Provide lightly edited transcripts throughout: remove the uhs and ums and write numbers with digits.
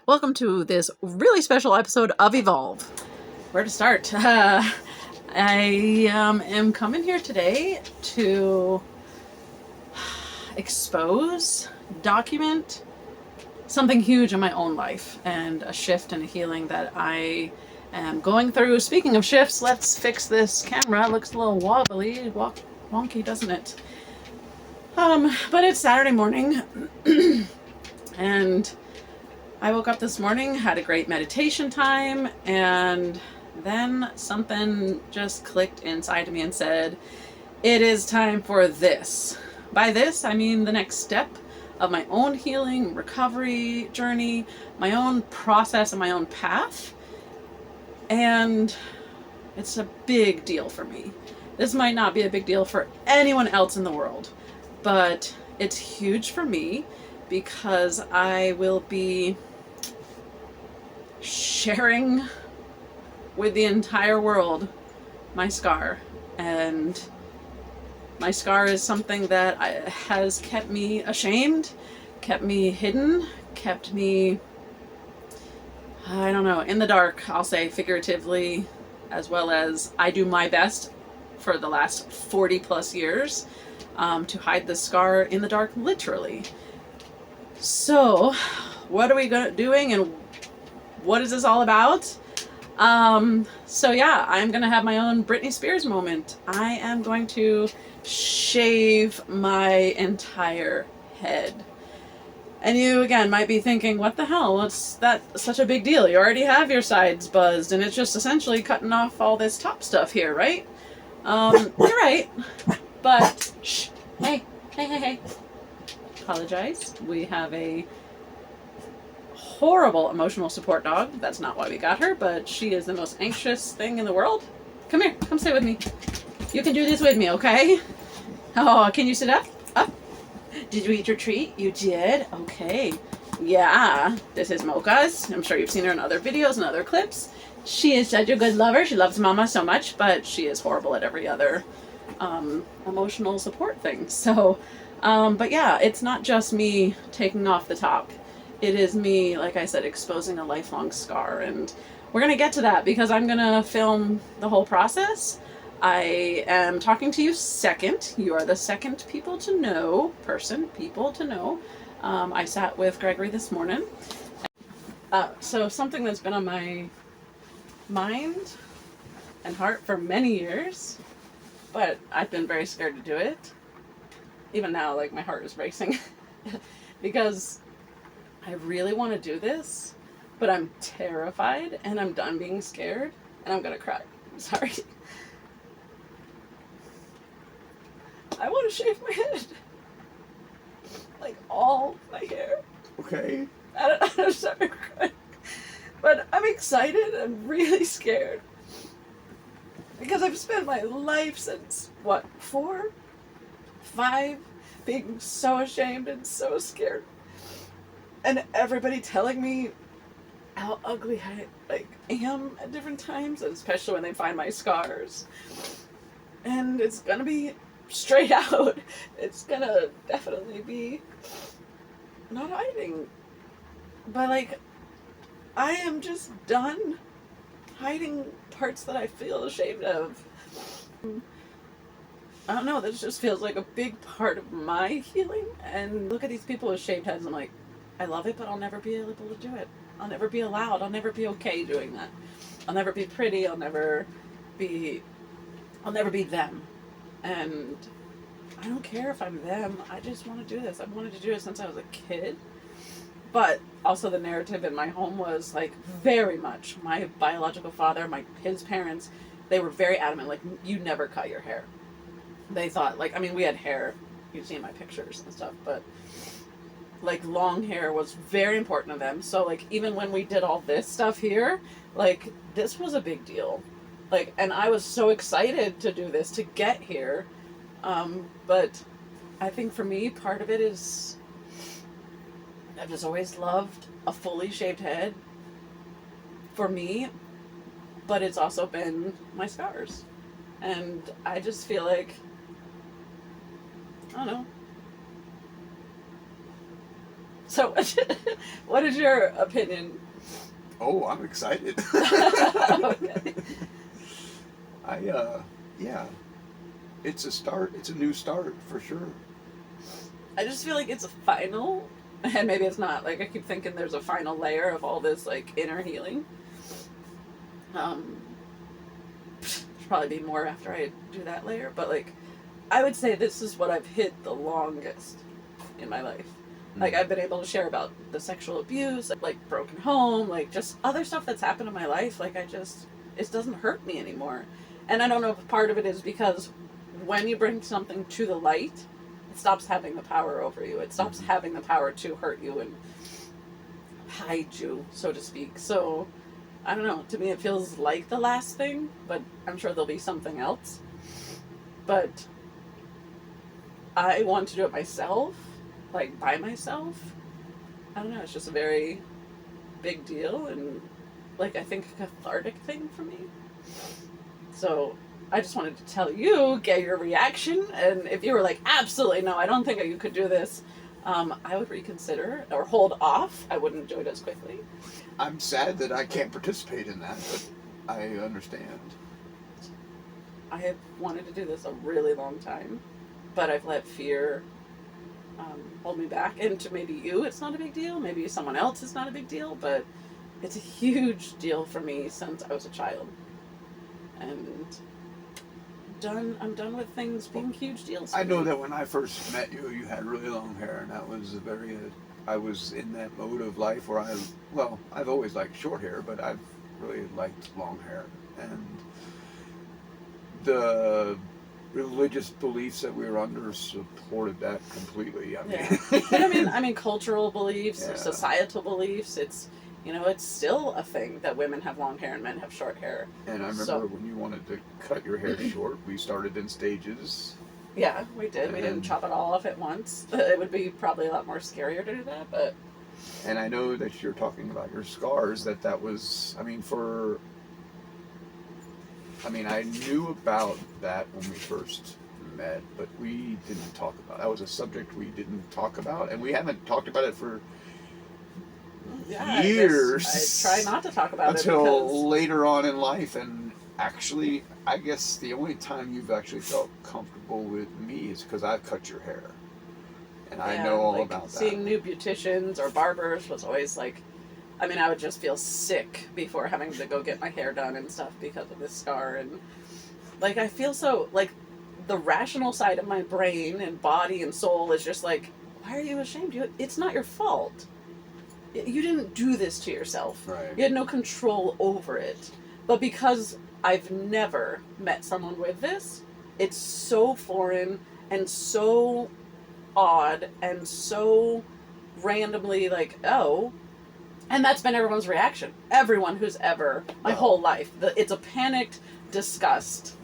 Welcome to this really special episode of Evolve. Where to start? I am coming here today to expose, document something huge in my own life and a shift and a healing that I am going through. Speaking of shifts, let's fix this camera. It looks a little wobbly, wonky, doesn't it? But it's Saturday morning and I woke up this morning, had a great meditation time, and then something just clicked inside of me and said, it is time for this. By this, I mean the next step of my own healing, recovery journey, my own process and my own path. And it's a big deal for me. This might not be a big deal for anyone else in the world, but it's huge for me because I will be sharing with the entire world my scar. And my scar is something that has kept me ashamed, kept me hidden, kept me, I don't know, in the dark, I'll say figuratively, as well as I do my best for the last 40 plus years to hide the scar in the dark, literally. So what are we doing and what is this all about? So yeah, I'm gonna have my own Britney Spears moment. I am going to shave my entire head. And you, again, might be thinking, what the hell? What's that such a big deal? You already have your sides buzzed, and it's just essentially cutting off all this top stuff here, right? You're right. But, shh, hey. Apologize. We have a horrible emotional support dog. That's not why we got her, but she is the most anxious thing in the world. Come here, come sit with me. You can do this with me, okay? Oh, can you sit up? Up. Did you eat your treat? You did? Okay. Yeah, this is Mocha's. I'm sure you've seen her in other videos and other clips. She is such a good lover. She loves Mama so much, but she is horrible at every other emotional support thing. So, but yeah, it's not just me taking off the top. It is me, like I said, exposing a lifelong scar, and we're going to get to that because I'm going to film the whole process. I am talking to you second. You are the second people to know. I sat with Gregory this morning. So something that's been on my mind and heart for many years, but I've been very scared to do it. Even now, like, my heart is racing because I really want to do this, but I'm terrified and I'm done being scared and I'm gonna cry. I'm sorry. I want to shave my head. Like, all my hair. Okay. I'm sorry, but I'm excited. I'm really scared because I've spent my life since, 4, 5, being so ashamed and so scared. And everybody telling me how ugly I am at different times, and especially when they find my scars. And it's gonna be straight out. It's gonna definitely be not hiding. But, like, I am just done hiding parts that I feel ashamed of. I don't know, this just feels like a big part of my healing. And look at these people with shaved heads, I'm like, I love it, but I'll never be able to do it. I'll never be allowed. I'll never be okay doing that. I'll never be pretty. I'll never be them. And I don't care if I'm them. I just want to do this. I've wanted to do it since I was a kid. But also the narrative in my home was, like, very much my biological father, his parents, they were very adamant, like, you never cut your hair. They thought, like, I mean, we had hair. You've seen my pictures and stuff, but like, long hair was very important to them. So, like, even when we did all this stuff here, like, this was a big deal. Like, and I was so excited to do this, to get here. But I think for me, part of it is I've just always loved a fully shaved head for me, but it's also been my scars. And I just feel like, I don't know, So what is your opinion? Oh, I'm excited. Okay. Yeah, it's a start. It's a new start for sure. I just feel like it's a final, and maybe it's not. Like I keep thinking there's a final layer of all this like inner healing. Um, there'll probably be more after I do that layer, but like I would say this is what I've hid the longest in my life. Like I've been able to share about the sexual abuse, like broken home, like just other stuff that's happened in my life. Like it doesn't hurt me anymore. And I don't know if part of it is because when you bring something to the light, it stops having the power over you. It stops having the power to hurt you and hide you, so to speak. So I don't know. To me, it feels like the last thing, but I'm sure there'll be something else. But I want to do it myself, like by myself. I don't know. It's just a very big deal and, like, I think a cathartic thing for me. So I just wanted to tell you, get your reaction, and if you were like, absolutely no, I don't think you could do this, I would reconsider or hold off. I wouldn't do it as quickly. I'm sad that I can't participate in that, but I understand. I have wanted to do this a really long time, but I've let fear hold me back. And to maybe you, it's not a big deal. Maybe someone else, it's not a big deal, but it's a huge deal for me since I was a child. And I'm done with things being huge deals for I know me. that when I first met you, you had really long hair, and that was I was in that mode of life where I've always liked short hair, but I've really liked long hair. And the religious beliefs that we were under supported that completely. Yeah. But I mean, cultural beliefs, Yeah. societal beliefs, it's still a thing that women have long hair and men have short hair. And I remember when you wanted to cut your hair short, we started in stages. Yeah, we did. We didn't chop it all off at once. It would be probably a lot more scarier to do that, but... And I know that you're talking about your scars, that was, I knew about that when we first met, but we didn't talk about it. That was a subject we didn't talk about, and we haven't talked about it for years. I try not to talk about it until later on in life, and actually, I guess the only time you've actually felt comfortable with me is because I've cut your hair, and I know all about that. Seeing new beauticians or barbers was always like, I would just feel sick before having to go get my hair done and stuff because of this scar, and like I feel so like the rational side of my brain and body and soul is just like, why are you ashamed? It's not your fault. You didn't do this to yourself. Right. You had no control over it. But because I've never met someone with this, it's so foreign and so odd and so randomly like, oh. And that's been everyone's reaction. Everyone who's ever, my whole life. It's a panicked disgust.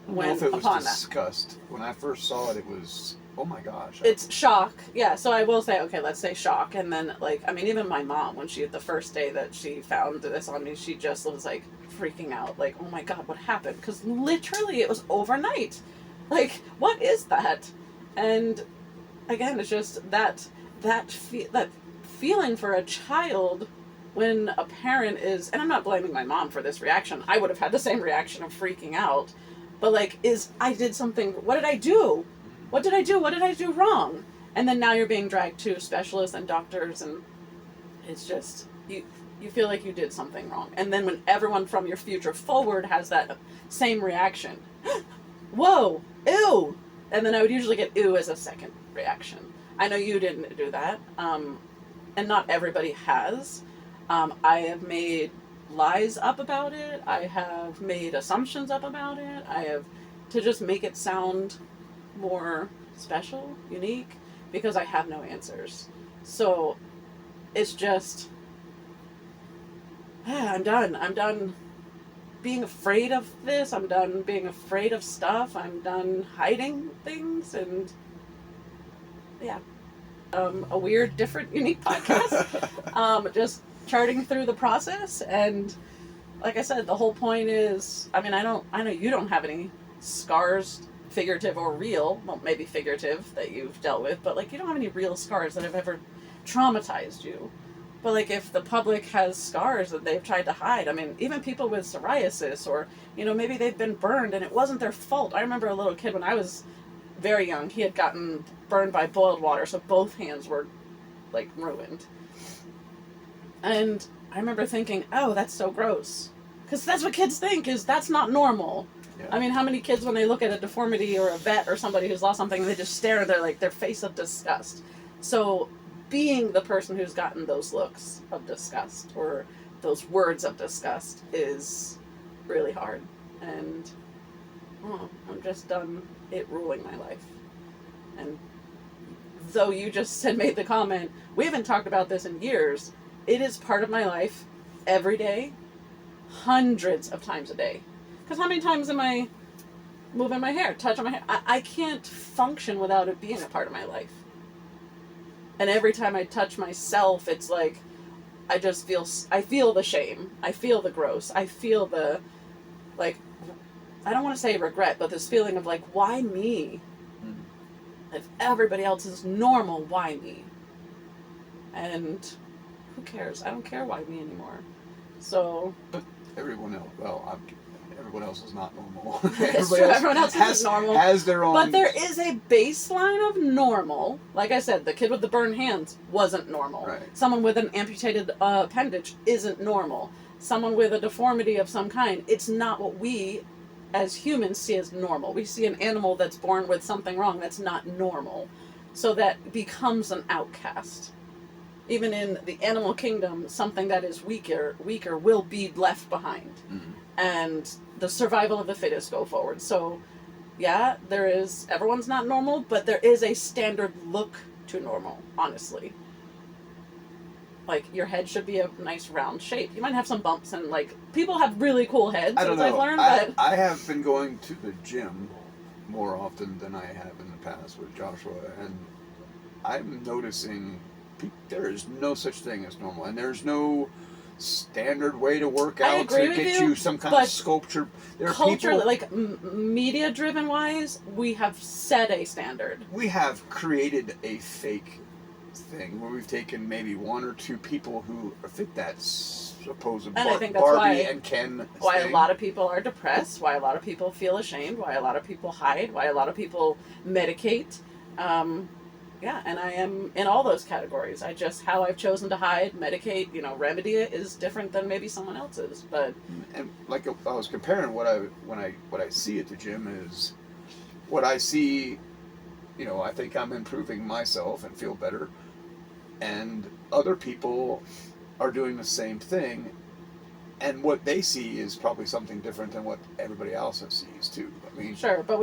I don't know if it was disgust. When I first saw it, it was, oh my gosh. It's shock. Yeah, so I will say, okay, let's say shock. And then, even my mom, when the first day that she found this on me, she just was, freaking out. Like, oh my God, what happened? Because literally it was overnight. Like, what is that? And, again, it's just that feeling for a child when a parent is, and I'm not blaming my mom for this reaction. I would have had the same reaction of freaking out. But, I did something, what did I do? What did I do? What did I do wrong? And then now you're being dragged to specialists and doctors, and it's just, you feel like you did something wrong. And then when everyone from your future forward has that same reaction, whoa, ew! And then I would usually get ew as a second reaction. I know you didn't do that, and not everybody has. I have made lies up about it. I have made assumptions up about it. I have, to just make it sound more special, unique, because I have no answers. So it's just, I'm done being afraid of this. I'm done being afraid of stuff. I'm done hiding things, and yeah. A weird, different, unique podcast. Just charting through the process, and like I said, the whole point is, I know you don't have any scars, figurative or real, well, maybe figurative, that you've dealt with, but you don't have any real scars that have ever traumatized you. But like if the public has scars that they've tried to hide, I mean, even people with psoriasis or, you know, maybe they've been burned and it wasn't their fault. I remember a little kid when I was very young, he had gotten burned by boiled water, so both hands were like ruined. And I remember thinking, oh, that's so gross. Because that's what kids think, is that's not normal. Yeah. I mean, how many kids, when they look at a deformity or a vet or somebody who's lost something, they just stare at their face of disgust. So being the person who's gotten those looks of disgust or those words of disgust is really hard. And I'm just done it ruling my life. And though you just made the comment, we haven't talked about this in years, it is part of my life every day, hundreds of times a day. Because how many times am I moving my hair, touching my hair? I can't function without it being a part of my life. And every time I touch myself, it's like, I feel the shame. I feel the gross. I feel the, like, I don't want to say regret, but this feeling of like, why me? If everybody else is normal, why me? And who cares? I don't care why me anymore. So. But everyone else, everyone else is not normal. Everyone else isn't normal. Has their own. But there is a baseline of normal. Like I said, the kid with the burned hands wasn't normal. Right. Someone with an amputated appendage isn't normal. Someone with a deformity of some kind, it's not what we as humans see as normal. We see an animal that's born with something wrong that's not normal. So that becomes an outcast. Even in the animal kingdom, something that is weaker will be left behind. Mm-hmm. And the survival of the fittest go forward. So, yeah, everyone's not normal, but there is a standard look to normal, honestly. Like, your head should be a nice round shape. You might have some bumps and, like, people have really cool heads, as I've learned, but... I have been going to the gym more often than I have in the past with Joshua, and I'm noticing there is no such thing as normal, and there's no standard way to work out to get you some kind of sculpture. There are culturally, like media-driven wise, we have set a standard. We have created a fake thing where we've taken maybe one or two people who fit that supposed Barbie and Ken why thing. A lot of people are depressed, why a lot of people feel ashamed, why a lot of people hide, why a lot of people medicate. Yeah, and I am in all those categories. How I've chosen to hide, medicate, remedy it is different than maybe someone else's. But and like I was comparing what I see at the gym is what I see. I think I'm improving myself and feel better, and other people are doing the same thing, and what they see is probably something different than what everybody else sees too. I mean, sure, but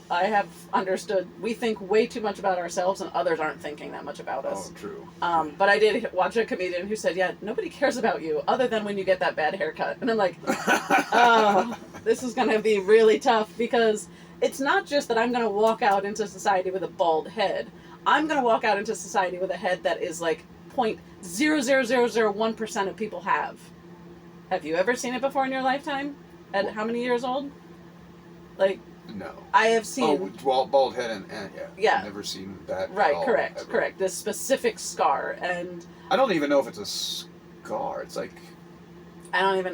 I have understood, we think way too much about ourselves and others aren't thinking that much about us. Oh, true. But I did watch a comedian who said, yeah, nobody cares about you other than when you get that bad haircut. And I'm like, oh, this is going to be really tough, because it's not just that I'm going to walk out into society with a bald head. I'm going to walk out into society with a head that is like 0.00001% of people have. Have you ever seen it before in your lifetime? At how many years old? Like, no. I have seen... Oh, bald head and yeah. I've never seen that right, at all, correct, ever. correct. This specific scar, and... I don't even know if it's a scar. It's like...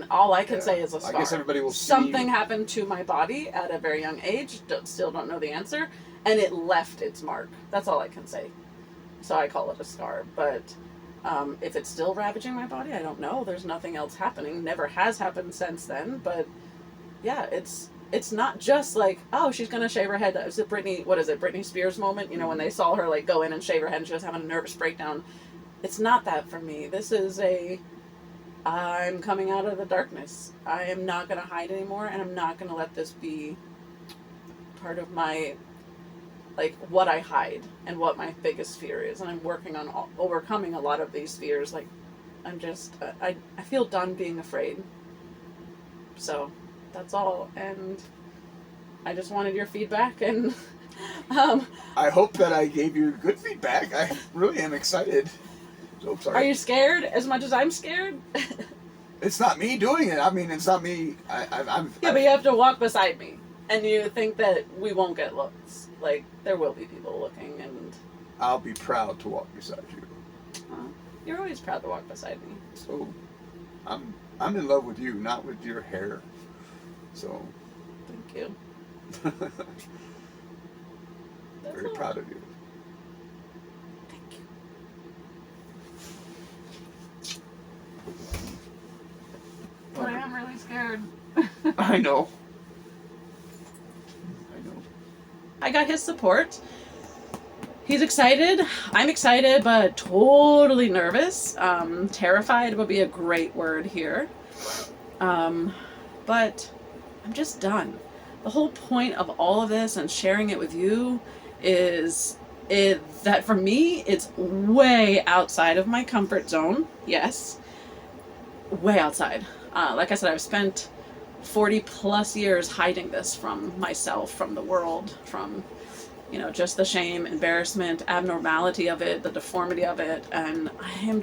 all I can say is a scar. I guess everybody will see... Something happened to my body at a very young age, still don't know the answer, and it left its mark. That's all I can say. So I call it a scar, but... if it's still ravaging my body, I don't know. There's nothing else happening. Never has happened since then. But yeah, it's not just like, oh, she's gonna shave her head. Is it Britney Spears moment? When they saw her like go in and shave her head and she was having a nervous breakdown. It's not that for me. This is I'm coming out of the darkness. I am not gonna hide anymore, and I'm not gonna let this be part of my, like, what I hide and what my biggest fear is. And I'm working on overcoming a lot of these fears. Like, I'm just, I feel done being afraid. So, that's all. And I just wanted your feedback. And I hope that I gave you good feedback. I really am excited. So sorry. Are you scared as much as I'm scared? It's not me doing it. I mean, it's not me. But you have to walk beside me. And you think that we won't get looks. Like, there will be people looking, and... I'll be proud to walk beside you. You're always proud to walk beside me. So I'm in love with you, not with your hair. So Thank you. very proud of you. Thank you. But I am really scared. I know. I got his support. He's excited. I'm excited, but totally nervous. Terrified would be a great word here. But I'm just done. The whole point of all of this and sharing it with you is that for me, it's way outside of my comfort zone. Yes. Way outside. Like I said, I've spent 40 plus years hiding this from myself, from the world, from, just the shame, embarrassment, abnormality of it, the deformity of it. And I am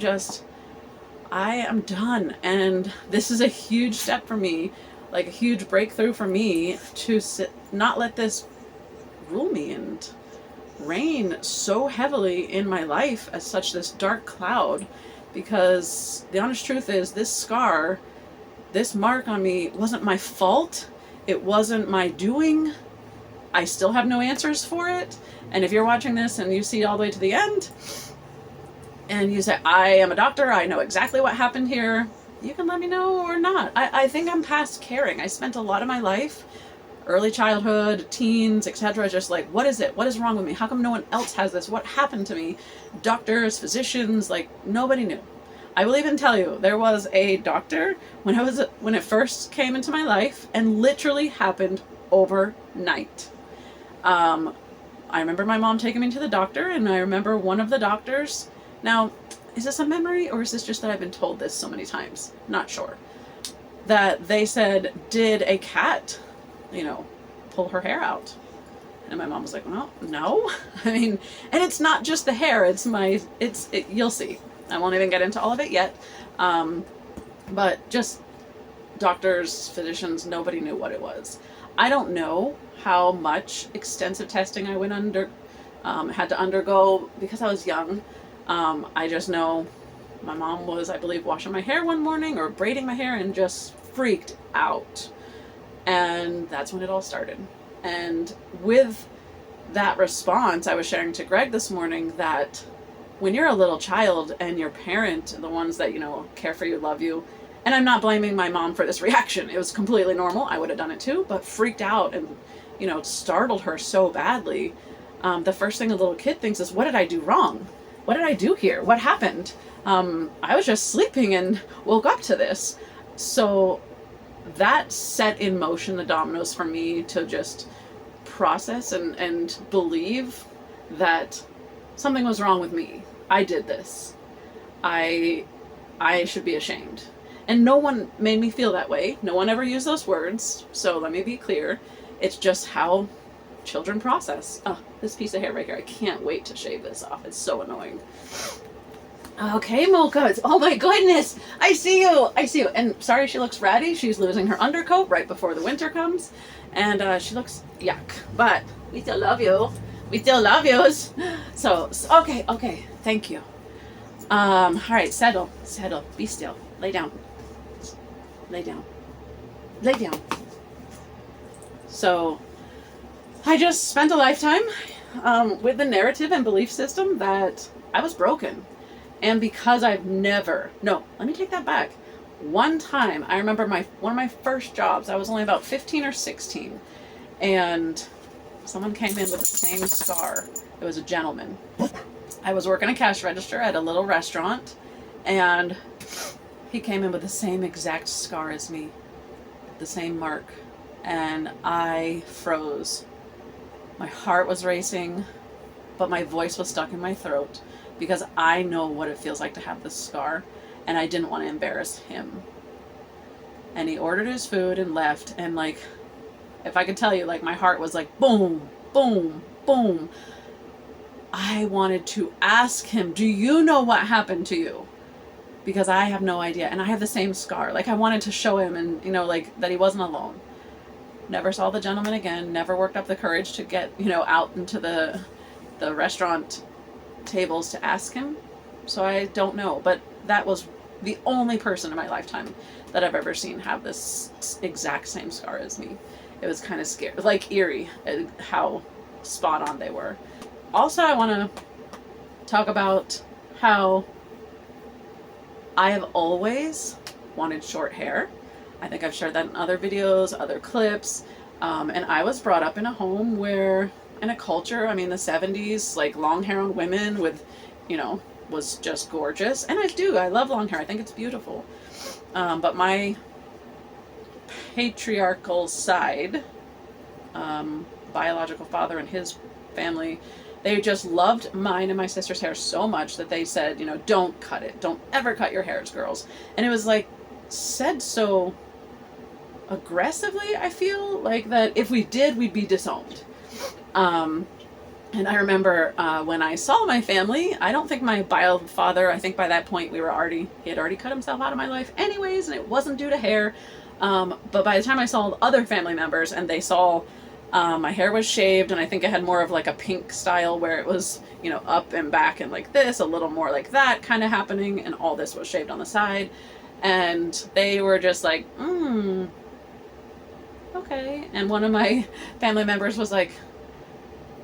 done. And this is a huge step for me, like a huge breakthrough for me to not let this rule me and reign so heavily in my life as such this dark cloud. Because the honest truth is, this scar, this mark on me wasn't my fault. It wasn't my doing. I still have no answers for it. And if you're watching this and you see all the way to the end and you say, I am a doctor, I know exactly what happened here, you can let me know or not. I think I'm past caring. I spent a lot of my life, early childhood, teens, etc., just like, what is it? What is wrong with me? How come no one else has this? What happened to me? Doctors, physicians, like nobody knew. I will even tell you, there was a doctor when it first came into my life and literally happened overnight. I remember my mom taking me to the doctor, and I remember one of the doctors. Now, is this a memory or is this just that I've been told this so many times? Not sure. That they said, did a cat, pull her hair out? And my mom was like, well, no. I mean, and it's not just the hair, you'll see. I won't even get into all of it yet. But just doctors, physicians, nobody knew what it was. I don't know how much extensive testing I had to undergo because I was young. I just know my mom was, I believe, washing my hair one morning or braiding my hair and just freaked out. And that's when it all started. And with that response, I was sharing to Greg this morning that when you're a little child and your parent, the ones that, care for you, love you, and I'm not blaming my mom for this reaction. It was completely normal. I would have done it too, but freaked out and, startled her so badly. The first thing a little kid thinks is, what did I do wrong? What did I do here? What happened? I was just sleeping and woke up to this. So that set in motion the dominoes for me to just process and believe that something was wrong with me. I did this. I should be ashamed. And no one made me feel that way. No one ever used those words. So let me be clear. It's just how children process. Oh, this piece of hair right here. I can't wait to shave this off. It's so annoying. Okay, Mocha. Oh my goodness. I see you. And sorry she looks ratty. She's losing her undercoat right before the winter comes. And she looks yuck. But we still love you. We still love yous. So okay. Thank you. All right, settle. Be still. Lay down. So, I just spent a lifetime with the narrative and belief system that I was broken. And because let me take that back. One time, I remember one of my first jobs, I was only about 15 or 16, and someone came in with the same scar. It was a gentleman. I was working a cash register at a little restaurant, and he came in with the same exact scar as me, the same mark, and I froze. My heart was racing, but my voice was stuck in my throat because I know what it feels like to have this scar, and I didn't want to embarrass him. And he ordered his food and left, and if I could tell you, my heart was like boom, boom, boom. I wanted to ask him, do you know what happened to you? Because I have no idea. And I have the same scar. I wanted to show him and, that he wasn't alone. Never saw the gentleman again. Never worked up the courage to get, out into the restaurant tables to ask him. so I don't know. But that was the only person in my lifetime that I've ever seen have this exact same scar as me. It was kind of scary, like eerie, how spot on they were. Also, I want to talk about how I have always wanted short hair. I think I've shared that in other videos, other clips. And I was brought up in a home where, in a culture, I mean, the 70s, like long hair on women with, you know, was just gorgeous. And I love long hair. I think it's beautiful. But my patriarchal side, biological father and his family, they just loved mine and my sister's hair so much that they said, you know, don't cut it. Don't ever cut your hairs, girls. And it was like said so aggressively, I feel like, that if we did, we'd be disowned. And I remember when I saw my family, I don't think my bio father, I think by that point he had already cut himself out of my life anyways, and it wasn't due to hair. But by the time I saw other family members and they saw my hair was shaved, and I think it had more of like a pink style where it was, you know, up and back and like this, a little more like that kind of happening, and all this was shaved on the side. And they were just like, okay. And one of my family members was like,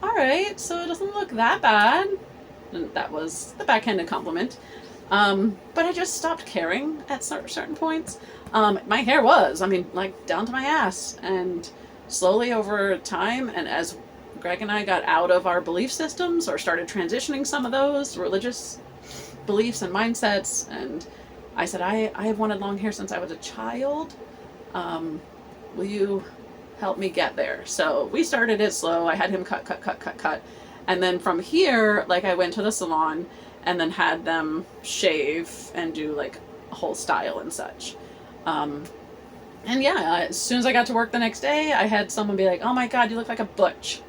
all right, so it doesn't look that bad. And that was the backhanded compliment. But I just stopped caring at certain points. My hair was, I mean, like down to my ass. And slowly over time, and as Greg and I got out of our belief systems or started transitioning some of those religious beliefs and mindsets, and I said, I have wanted long hair since I was a child. Will you help me get there? So we started it slow. I had him cut. And then from here, like, I went to the salon and then had them shave and do like a whole style and such. And yeah, as soon as I got to work the next day, I had someone be like, oh my God, you look like a butch.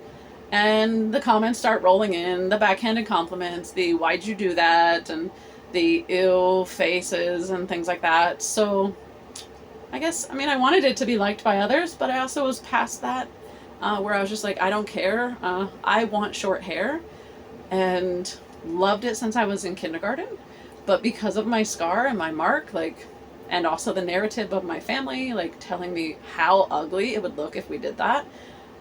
And the comments start rolling in, the backhanded compliments, the why'd you do that, and the ill faces and things like that. So I guess, I mean, I wanted it to be liked by others, but I also was past that, where I was just like, I don't care. I want short hair, and loved it since I was in kindergarten. But because of my scar and my mark, like, and also the narrative of my family, like telling me how ugly it would look if we did that,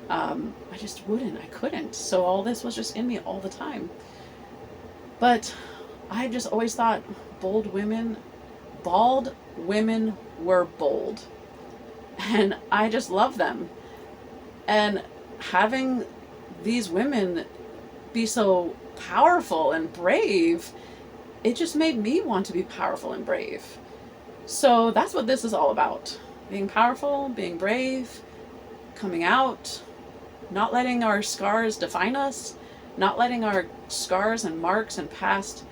I just I couldn't. So all this was just in me all the time. But I just always thought bald women were bold. And I just love them. And having these women be so powerful and brave, it just made me want to be powerful and brave. So that's what this is all about. Being powerful, being brave, coming out, not letting our scars define us, not letting our scars and marks and past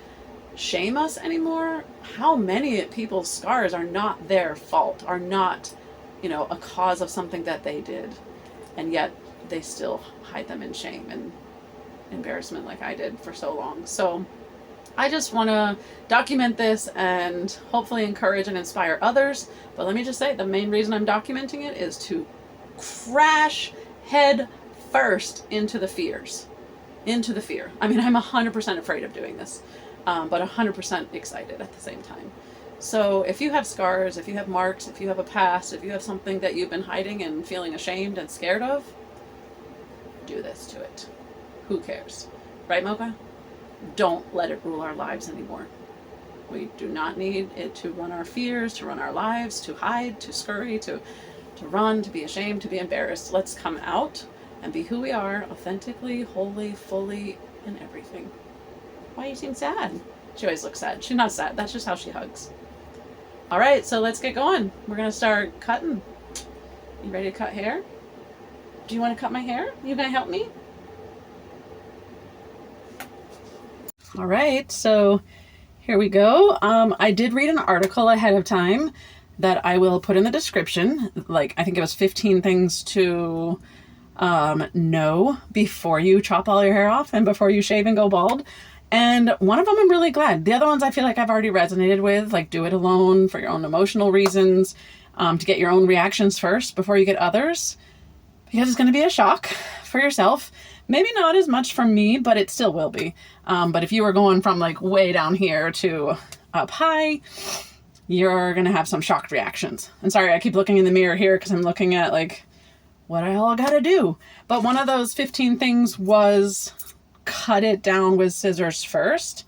shame us anymore. How many people's scars are not their fault, are not, you know, a cause of something that they did, and yet they still hide them in shame and embarrassment like I did for so long. So I just want to document this and hopefully encourage and inspire others. But let me just say, the main reason I'm documenting it is to crash head first into the fears. Into the fear. I mean, I'm 100% afraid of doing this, but 100% excited at the same time. So if you have scars, if you have marks, if you have a past, if you have something that you've been hiding and feeling ashamed and scared of, do this to it. Who cares? Right, Mocha? Don't let it rule our lives anymore. We do not need it to run our fears, to run our lives, to hide, to scurry, to run, to be ashamed, to be embarrassed. Let's come out and be who we are, authentically, wholly, fully, in everything. Why you seem sad? She always looks sad. She's not sad. That's just how she hugs. All right, so let's get going. We're going to start cutting. You ready to cut hair? Do you want to cut my hair? You going to help me? All right, so here we go. I did read an article ahead of time that I will put in the description. Like, I think it was 15 things to know before you chop all your hair off and before you shave and go bald. And one of them I'm really glad. The other ones I feel like I've already resonated with, like do it alone for your own emotional reasons, to get your own reactions first before you get others, because it's going to be a shock for yourself. Maybe not as much for me, but it still will be. But if you were going from like way down here to up high, you're gonna have some shocked reactions. And sorry, I keep looking in the mirror here because I'm looking at like what I all gotta do. But one of those 15 things was cut it down with scissors first,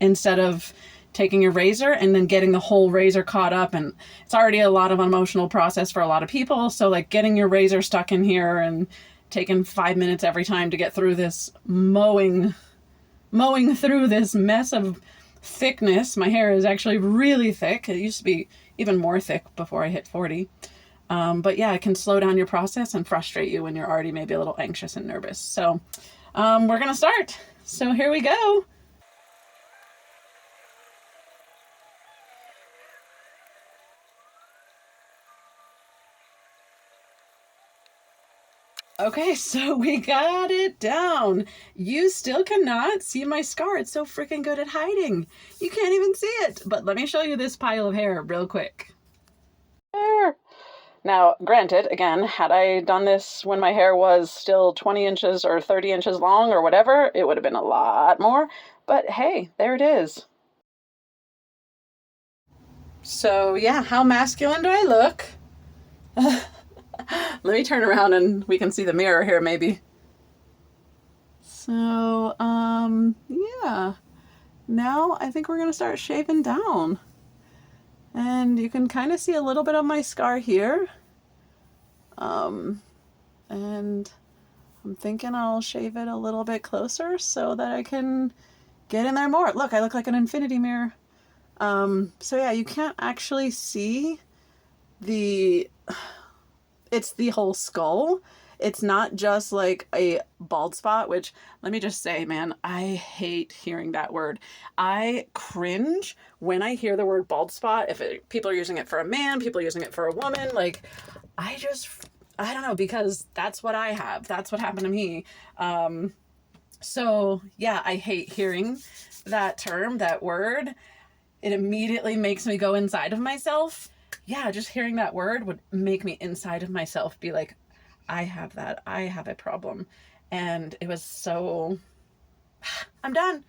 instead of taking your razor and then getting the whole razor caught up. And it's already a lot of an emotional process for a lot of people. So like getting your razor stuck in here and taking 5 minutes every time to get through this mowing through this mess of thickness. My hair is actually really thick. It used to be even more thick before I hit 40. But yeah, it can slow down your process and frustrate you when you're already maybe a little anxious and nervous. So we're gonna start. So here we go. Okay, so we got it down. You still cannot see my scar. It's so freaking good at hiding. You can't even see it. But let me show you this pile of hair real quick. There. Now, granted, again, had I done this when my hair was still 20 inches or 30 inches long or whatever, it would have been a lot more. But hey, there it is. So yeah, how masculine do I look? Let me turn around and we can see the mirror here maybe. So, yeah. Now I think we're gonna start shaving down. And you can kind of see a little bit of my scar here. And I'm thinking I'll shave it a little bit closer so that I can get in there more. Look, I look like an infinity mirror. So yeah, you can't actually see it's the whole skull. It's not just like a bald spot, which let me just say, man, I hate hearing that word. I cringe when I hear the word bald spot. People are using it for a man, people are using it for a woman. Like, I don't know, because that's what I have. That's what happened to me. So yeah, I hate hearing that term, that word. It immediately makes me go inside of myself. Yeah, just hearing that word would make me inside of myself be like, I have that. I have a problem. And it was so, I'm done.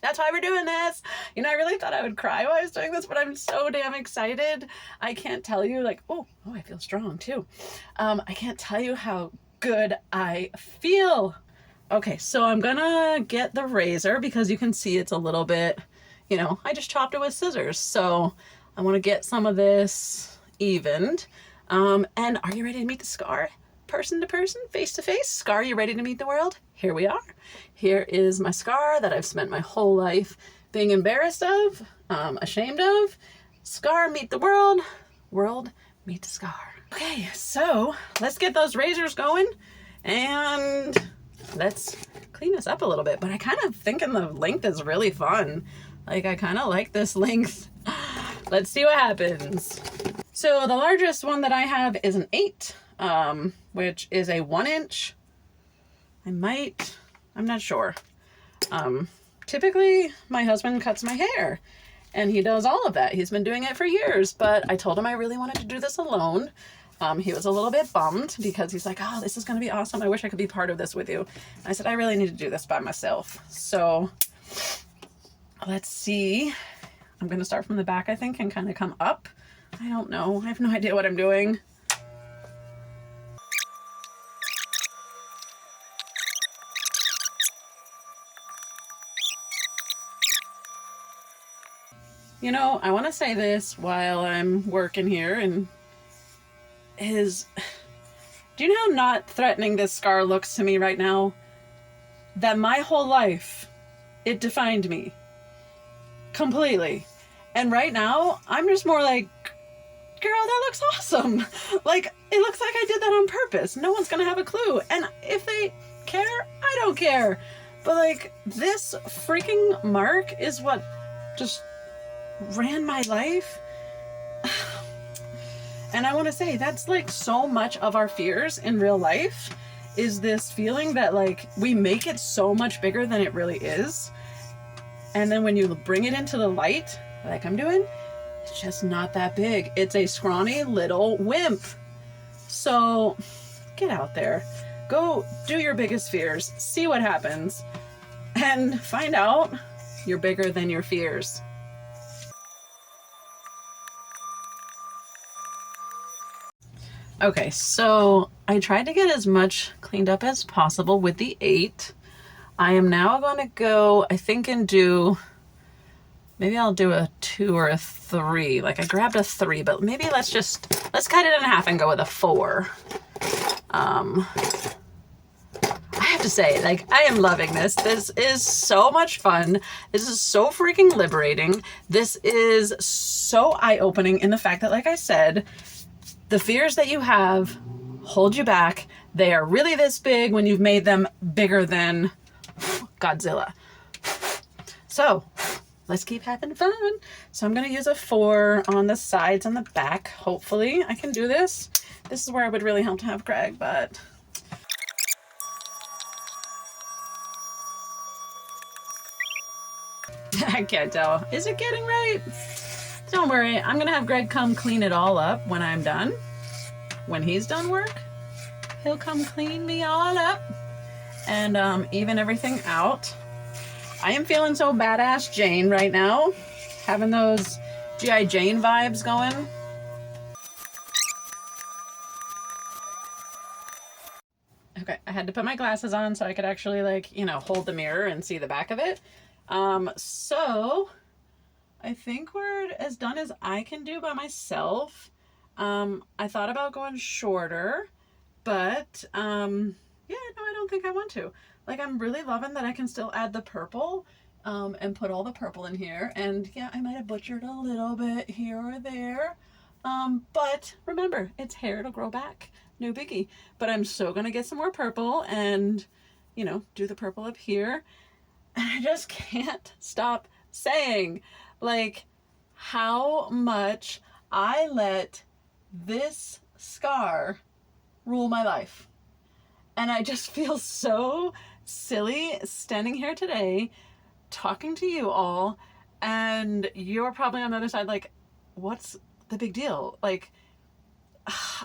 That's why we're doing this. You know, I really thought I would cry while I was doing this, but I'm so damn excited. I can't tell you, like, oh, I feel strong too. I can't tell you how good I feel. Okay, so I'm gonna get the razor because you can see it's a little bit, you know, I just chopped it with scissors. So I want to get some of this evened. And are you ready to meet the scar? Person to person, face to face. Scar, you ready to meet the world? Here we are. Here is my scar that I've spent my whole life being embarrassed of, ashamed of. Scar, meet the world. World, meet the scar. Okay, so let's get those razors going and let's clean this up a little bit. But I kind of thinking the length is really fun. Like, I kind of like this length. Let's see what happens. So the largest one that I have is an 8, which is a 1 inch. I'm not sure. Typically my husband cuts my hair and he does all of that. He's been doing it for years, but I told him I really wanted to do this alone. He was a little bit bummed because he's like, oh, this is going to be awesome. I wish I could be part of this with you. And I said, I really need to do this by myself. So let's see. I'm going to start from the back, I think, and kind of come up. I don't know. I have no idea what I'm doing. You know, I want to say this while I'm working here, and do you know how not threatening this scar looks to me right now? That my whole life, it defined me completely. And right now, I'm just more like, girl, that looks awesome. Like, it looks like I did that on purpose. No one's gonna have a clue. And if they care, I don't care. But like, this freaking mark is what just ran my life. And I want to say that's like so much of our fears in real life is this feeling that like we make it so much bigger than it really is. And then when you bring it into the light, like I'm doing, it's just not that big. It's a scrawny little wimp. So get out there. Go do your biggest fears, see what happens, and find out you're bigger than your fears. Okay, so I tried to get as much cleaned up as possible with the 8. I am now going to go, I think, and do, maybe I'll do a 2 or a 3. Like I grabbed a 3, but maybe let's cut it in half and go with a 4. I have to say, like, I am loving this. This is so much fun. This is so freaking liberating. This is so eye-opening in the fact that, like I said, the fears that you have hold you back. They are really this big when you've made them bigger than Godzilla. So let's keep having fun. So I'm going to use a 4 on the sides and the back. Hopefully I can do this. This is where it would really help to have Greg, but I can't tell. Is it getting right? Don't worry. I'm going to have Greg come clean it all up when I'm done. When he's done work, he'll come clean me all up and even everything out. I am feeling so badass Jane right now. Having those G.I. Jane vibes going. Okay, I had to put my glasses on so I could actually, like, you know, hold the mirror and see the back of it. So I think we're as done as I can do by myself. I thought about going shorter, but yeah, no, I don't think I want to. Like, I'm really loving that I can still add the purple and put all the purple in here. And yeah, I might have butchered a little bit here or there. But remember, it's hair, it'll grow back. No biggie. But I'm so gonna get some more purple and, you know, do the purple up here. And I just can't stop saying, like, how much I let this scar rule my life. And I just feel so silly standing here today talking to you all, and you're probably on the other side like, what's the big deal? Like,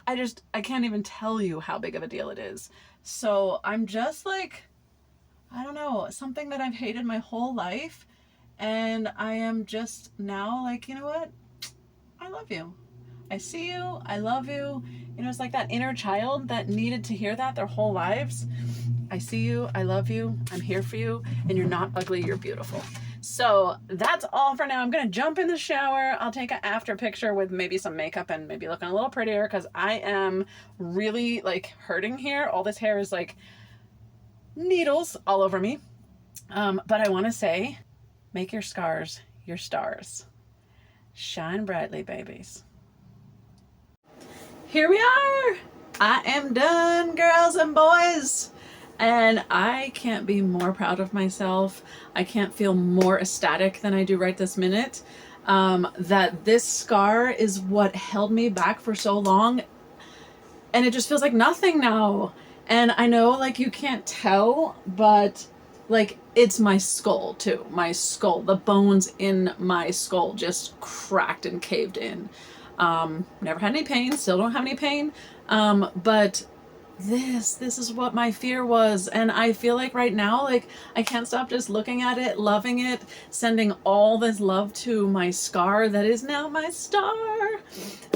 I can't even tell you how big of a deal it is. So I'm just like, I don't know, something that I've hated my whole life, and I am just now like, you know what? I love you. I see you. I love you. You know, it's like that inner child that needed to hear that their whole lives. I see you. I love you. I'm here for you. And you're not ugly. You're beautiful. So that's all for now. I'm going to jump in the shower. I'll take an after picture with maybe some makeup and maybe looking a little prettier because I am really like hurting here. All this hair is like needles all over me. But I want to say, make your scars your stars. Shine brightly, babies. Here we are. I am done, girls and boys. And I can't be more proud of myself. I can't feel more ecstatic than I do right this minute. That this scar is what held me back for so long. And it just feels like nothing now. And I know, like, you can't tell, but like, it's my skull too. My skull, the bones in my skull just cracked and caved in. Never had any pain, still don't have any pain. But this is what my fear was. And I feel like right now, like, I can't stop just looking at it, loving it, sending all this love to my scar that is now my star.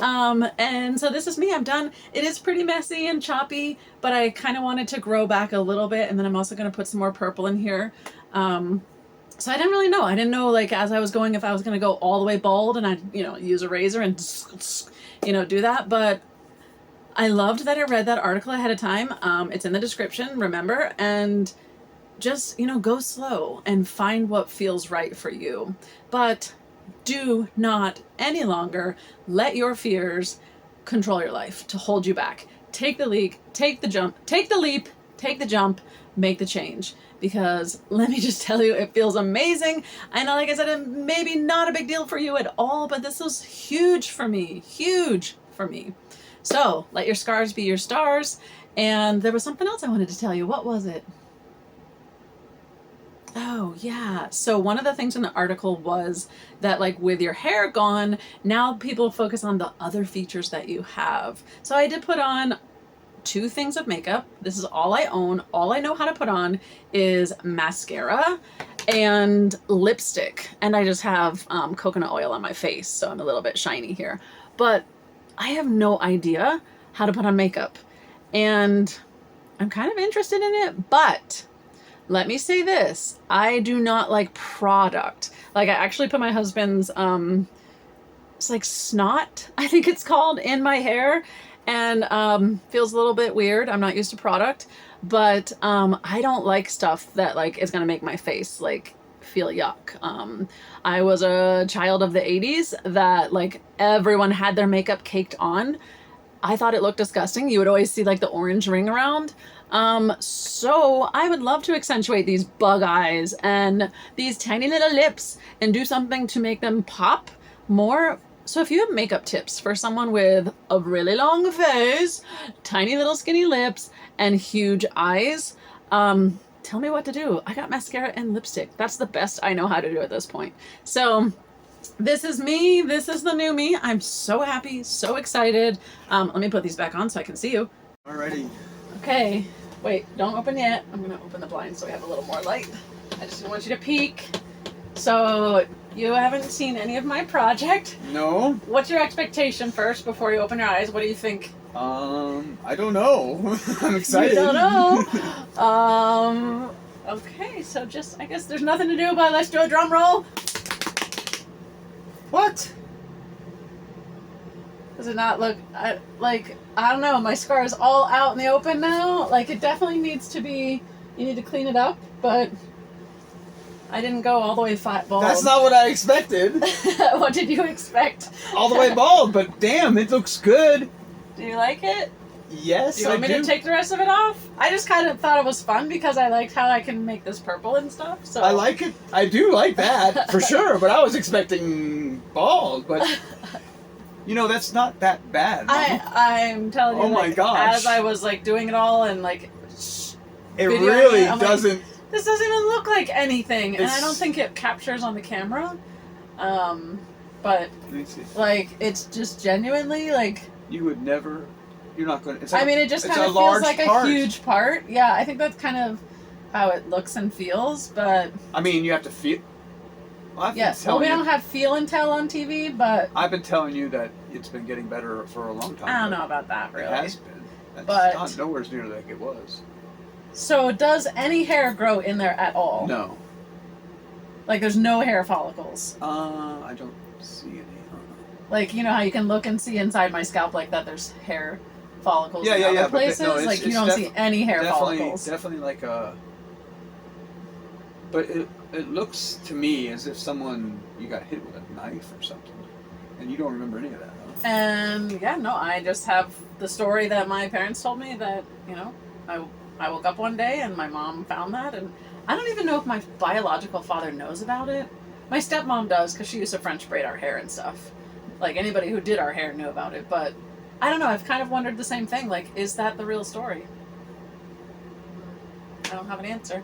And so this is me, I'm done. It is pretty messy and choppy, but I kind of wanted to grow back a little bit. And then I'm also going to put some more purple in here. So I didn't really know. I didn't know, like, as I was going, if I was going to go all the way bald and I'd, you know, use a razor and, you know, do that. But I loved that I read that article ahead of time. It's in the description, remember? And just, you know, go slow and find what feels right for you. But do not any longer let your fears control your life, to hold you back. Take the leap, take the jump, take the leap, take the jump, make the change. Because let me just tell you, it feels amazing. I know, like I said, maybe not a big deal for you at all, but this was huge for me, huge for me. So let your scars be your stars. And there was something else I wanted to tell you. What was it? Oh, yeah. So one of the things in the article was that, like, with your hair gone, now people focus on the other features that you have. So I did put on 2 things of makeup. This is all I own. All I know how to put on is mascara and lipstick. And I just have coconut oil on my face, so I'm a little bit shiny here. But I have no idea how to put on makeup. And I'm kind of interested in it, but let me say this. I do not like product. Like, I actually put my husband's, it's like snot, I think it's called, in my hair. And feels a little bit weird. I'm not used to product. But I don't like stuff that, like, is going to make my face, like, feel yuck. I was a child of the 80s that, like, everyone had their makeup caked on. I thought it looked disgusting. You would always see, like, the orange ring around. So I would love to accentuate these bug eyes and these tiny little lips and do something to make them pop more. So if you have makeup tips for someone with a really long face, tiny little skinny lips, and huge eyes, tell me what to do. I got mascara and lipstick. That's the best I know how to do at this point. So this is me. This is the new me. I'm so happy, so excited. Let me put these back on so I can see you. Alrighty. Okay. Wait, don't open yet. I'm going to open the blind so we have a little more light. I just want you to peek. So you haven't seen any of my project. No. What's your expectation first before you open your eyes? What do you think? I don't know. I'm excited. You don't know. Okay, so just, I guess there's nothing to do, but let's do a drum roll. What? Does it not look, like, I don't know, my scar is all out in the open now. Like, it definitely needs to be, you need to clean it up, but I didn't go all the way bald. That's not what I expected. What did you expect? All the way bald, but damn, it looks good. Do you like it? Yes, Do you want me to take the rest of it off? I just kind of thought it was fun because I liked how I can make this purple and stuff. So I like it. I do like that, for sure, but I was expecting bald, but... You know, that's not that bad. I'm telling you, oh my like, gosh. as I was like doing it all and like it really doesn't. Like, this doesn't even look like anything, and I don't think it captures on the camera. But Let me see. like, it's just genuinely like. You would never. You're not going to. I mean, it just kind of feels like a huge part. Yeah, I think that's kind of how it looks and feels. But I mean, you have to feel. Yes, well, we don't have feel and tell on TV, but I've been telling you that it's been getting better for a long time. I don't know about that, really. It has been. That's but not nowhere near like it was. So, does any hair grow in there at all? No. Like, there's no hair follicles? I don't see any. Like, you know how you can look and see inside my scalp like that there's hair follicles in other but places? no, like, you don't see any hair follicles. Definitely like a... But it looks to me as if you got hit with a knife or something. And you don't remember any of that, huh? And, yeah, no, I just have the story that my parents told me that, you know, I woke up one day and my mom found that. And I don't even know if my biological father knows about it. My stepmom does because she used to French braid our hair and stuff. Like, anybody who did our hair knew about it. But, I don't know, I've kind of wondered the same thing. Like, is that the real story? I don't have an answer.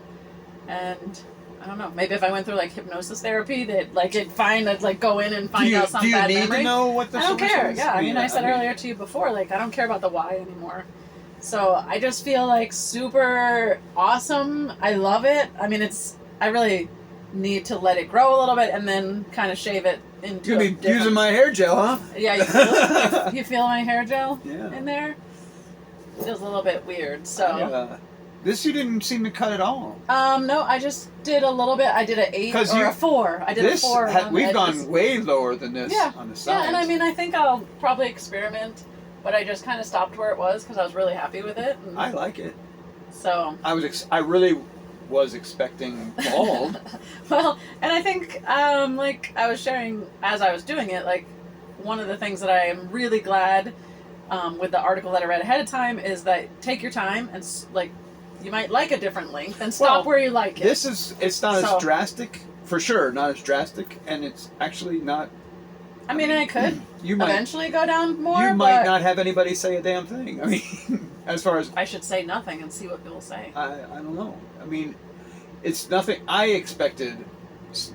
And... I don't know. Maybe if I went through like hypnosis therapy, that like I'd like go in and find out some bad memory. Do you need to know what the source is? I don't care. Yeah, I mean, I said earlier to you before, like I don't care about the why anymore. So I just feel like super awesome. I love it. I mean, I really need to let it grow a little bit and then kind of shave it into. You'll be using my hair gel, huh? Yeah, you feel my hair gel in there? Feels a little bit weird. So. This you didn't seem to cut at all. No, I just did a little bit. I did an 8 or a 4. I did a 4. We've gone way lower than this on the sides. Yeah, and I mean, I think I'll probably experiment, but I just kind of stopped where it was because I was really happy with it. And I like it. So I really was expecting bald. Well, and I think like I was sharing as I was doing it, like one of the things that I am really glad with the article that I read ahead of time is that take your time and like. You might like a different length and stop where you like it. It's not as drastic, for sure, not as drastic, and it's actually not... I mean, I could eventually go down more, You might not have anybody say a damn thing. I mean, as far as... I should say nothing and see what people say. I don't know. I mean, it's nothing... I expected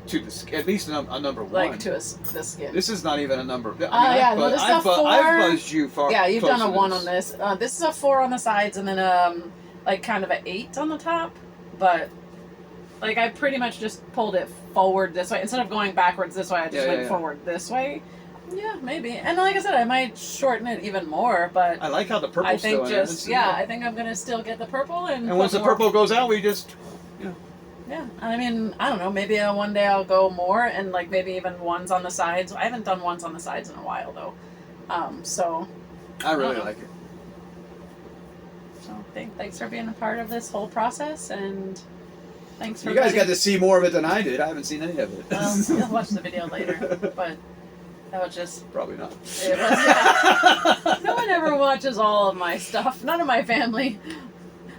to the at least a number one. Like to the skin. This is not even a number. Yeah, no, this is a 4. I've buzzed you far. Yeah, you've done a close to 1 on this. This is a 4 on the sides, and then like kind of an 8 on the top. But like I pretty much just pulled it forward this way instead of going backwards this way. I just went forward this way. Yeah, maybe. And like I said, I might shorten it even more. But I like how the purple. I think still I think I'm gonna still get the purple and once the purple goes out, we just. Yeah, I mean, I don't know. Maybe one day I'll go more and like maybe even ones on the sides. I haven't done ones on the sides in a while though, so. I really like it. So thanks for being a part of this whole process, and thanks for. You guys got to see more of it than I did. I haven't seen any of it. Well, you'll watch the video later, but that was just. Probably not. It was, yeah. No one ever watches all of my stuff. None of my family.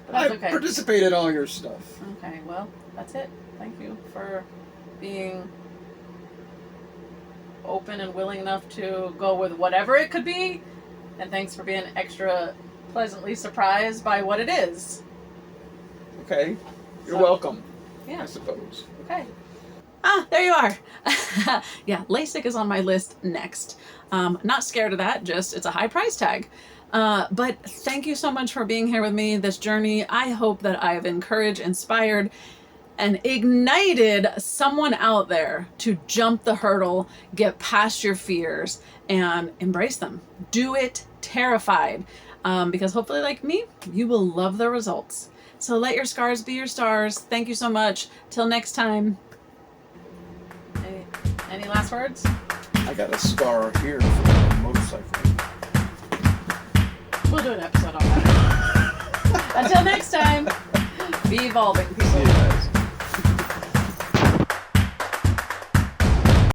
But that's okay. I participate in all your stuff. Okay, well. That's it. Thank you for being open and willing enough to go with whatever it could be. And thanks for being extra pleasantly surprised by what it is. Okay. You're welcome. Yeah. I suppose. Okay. There you are. Yeah, LASIK is on my list next. Not scared of that, just it's a high price tag. But thank you so much for being here with me this journey. I hope that I have encouraged, inspired, and ignited someone out there to jump the hurdle, get past your fears, and embrace them. Do it terrified, because hopefully, like me, you will love the results. So let your scars be your stars. Thank you so much. Till next time. Any last words? I got a scar here from a motorcycle. We'll do an episode on that. Until next time, be evolving, people.